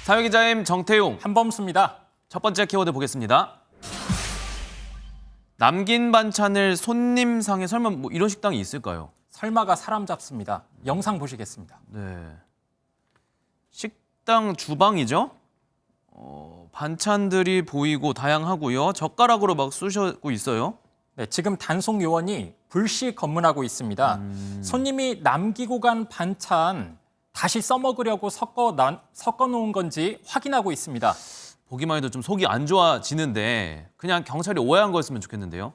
사회기자임 정태용. 한범수입니다. 첫 번째 키워드 보겠습니다. 남긴 반찬을 손님상에 설마 뭐 이런 식당이 있을까요? 설마가 사람 잡습니다. 영상 보시겠습니다. 네. 식당 주방이죠? 반찬들이 보이고 다양하고요. 젓가락으로 막 쑤시고 있어요. 네, 지금 단속 요원이 불시 검문하고 있습니다. 손님이 남기고 간 반찬 다시 써먹으려고 섞어 놓은 건지 확인하고 있습니다. 보기만 해도 좀 속이 안 좋아지는데 그냥 경찰이 오해한 거였으면 좋겠는데요.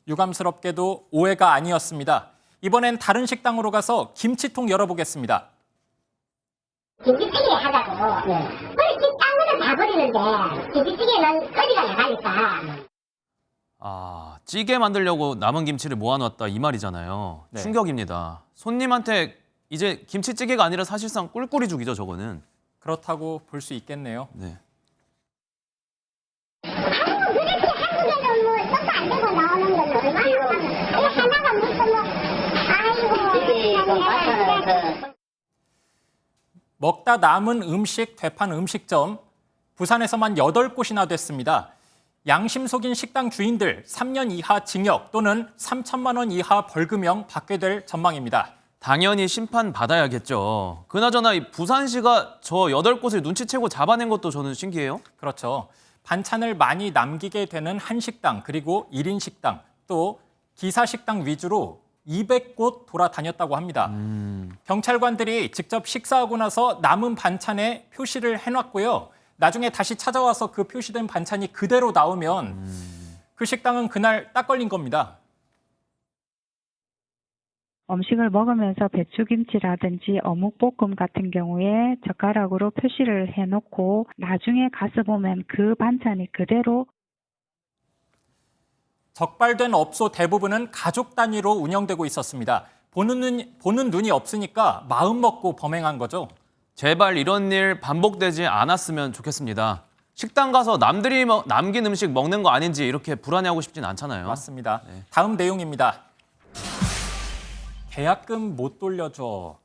유감스럽게도 오해가 아니었습니다. 이번엔 다른 식당으로 가서 김치통 열어보겠습니다. 김치찌개 하자고. 그렇게 딴 거는 다 버리는데 김치찌개는 거리가 나가니까. 찌개 만들려고 남은 김치를 모아놨다 이 말이잖아요. 네. 충격입니다. 손님한테 이제 김치찌개가 아니라 사실상 꿀꿀이 죽이죠, 저거는. 그렇다고 볼 수 있겠네요. 네. 아이고 그렇게 한국에는 뭐 썩도 안 되고 나오는 건 얼마나 많아. 하나가 무슨 뭐 아이고. 먹다 남은 음식 되판 음식점, 부산에서만 8곳이나 됐습니다. 양심 속인 식당 주인들 3년 이하 징역 또는 3천만 원 이하 벌금형 받게 될 전망입니다. 당연히 심판 받아야겠죠. 그나저나 이 부산시가 저 8곳을 눈치채고 잡아낸 것도 저는 신기해요. 그렇죠. 반찬을 많이 남기게 되는 한식당 그리고 1인 식당 또 기사식당 위주로 200곳 돌아다녔다고 합니다. 경찰관들이 직접 식사하고 나서 남은 반찬에 표시를 해놨고요. 나중에 다시 찾아와서 그 표시된 반찬이 그대로 나오면 그 식당은 그날 딱 걸린 겁니다. 음식을 먹으면서 배추김치라든지 어묵볶음 같은 경우에 젓가락으로 표시를 해놓고 나중에 가서 보면 그 반찬이 그대로 적발된 업소 대부분은 가족 단위로 운영되고 있었습니다. 보는 눈이 없으니까 마음 먹고 범행한 거죠. 제발 이런 일 반복되지 않았으면 좋겠습니다. 식당 가서 남들이 남긴 음식 먹는 거 아닌지 이렇게 불안해하고 싶진 않잖아요. 맞습니다. 네. 다음 내용입니다. 계약금 못 돌려줘.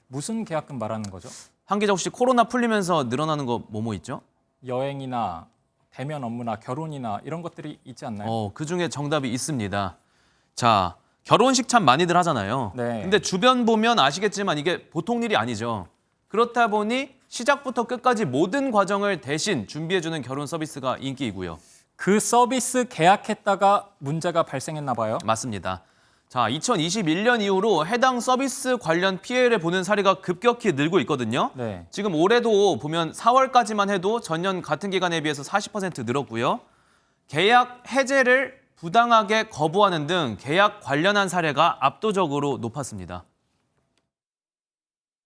무슨 계약금 말하는 거죠? 한 기자 혹시 코로나 풀리면서 늘어나는 거 뭐뭐 있죠? 여행이나 대면 업무나 결혼이나 이런 것들이 있지 않나요? 그중에 정답이 있습니다. 자, 결혼식 참 많이들 하잖아요. 네. 근데 주변 보면 아시겠지만 이게 보통 일이 아니죠. 그렇다 보니 시작부터 끝까지 모든 과정을 대신 준비해주는 결혼 서비스가 인기이고요. 그 서비스 계약했다가 문제가 발생했나 봐요. 맞습니다. 자, 2021년 이후로 해당 서비스 관련 피해를 보는 사례가 급격히 늘고 있거든요. 네. 지금 올해도 보면 4월까지만 해도 전년 같은 기간에 비해서 40% 늘었고요. 계약 해제를 부당하게 거부하는 등 계약 관련한 사례가 압도적으로 높았습니다.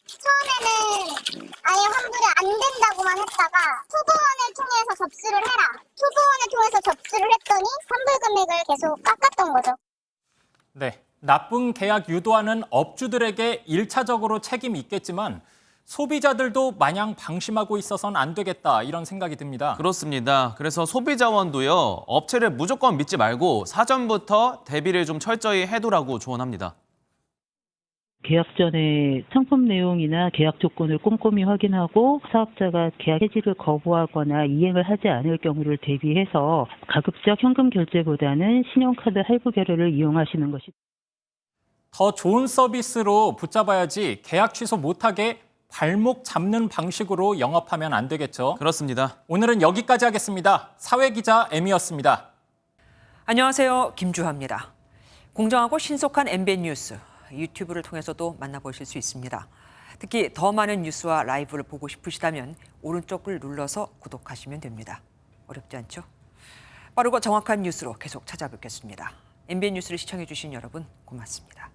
처음에는 아예 환불이 안 된다고만 했다가 투보원을 통해서 접수를 해라. 투보원을 통해서 접수를 했더니 환불 금액을 계속 깎았던 거죠. 네. 나쁜 계약 유도하는 업주들에게 1차적으로 책임이 있겠지만 소비자들도 마냥 방심하고 있어서는 안 되겠다 이런 생각이 듭니다. 그렇습니다. 그래서 소비자원도요, 업체를 무조건 믿지 말고 사전부터 대비를 좀 철저히 해두라고 조언합니다. 계약 전에 상품 내용이나 계약 조건을 꼼꼼히 확인하고 사업자가 계약 해지를 거부하거나 이행을 하지 않을 경우를 대비해서 가급적 현금 결제보다는 신용카드 할부 결례를 이용하시는 것이 더 좋은 서비스로 붙잡아야지 계약 취소 못하게 발목 잡는 방식으로 영업하면 안 되겠죠. 그렇습니다. 오늘은 여기까지 하겠습니다. 사회기자 M이었습니다. 안녕하세요. 김주하입니다. 공정하고 신속한 MBN 뉴스, 유튜브를 통해서도 만나보실 수 있습니다. 특히 더 많은 뉴스와 라이브를 보고 싶으시다면 오른쪽을 눌러서 구독하시면 됩니다. 어렵지 않죠? 빠르고 정확한 뉴스로 계속 찾아뵙겠습니다. MBN 뉴스를 시청해주신 여러분 고맙습니다.